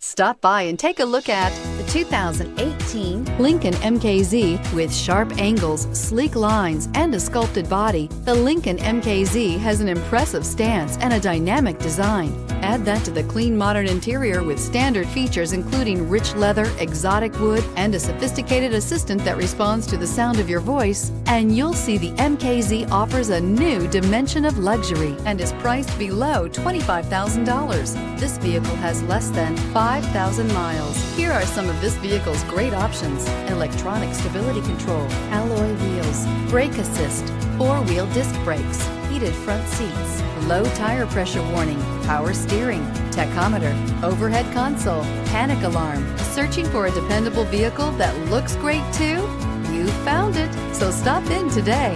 Stop by and take a look at the 2018 Lincoln MKZ. With sharp angles, sleek lines, and a sculpted body, the Lincoln MKZ has an impressive stance and a dynamic design. Add that to the clean, modern interior with standard features including rich leather, exotic wood, and a sophisticated assistant that responds to the sound of your voice, and you'll see the MKZ offers a new dimension of luxury and is priced below $25,000. This vehicle has less than 5,000 miles. Here are some of this vehicle's great options: electronic stability control, alloy wheels, brake assist, four-wheel disc brakes, heated front seats, low tire pressure warning, power steering, tachometer, overhead console, panic alarm. Searching for a dependable vehicle that looks great too? You found it, so stop in today.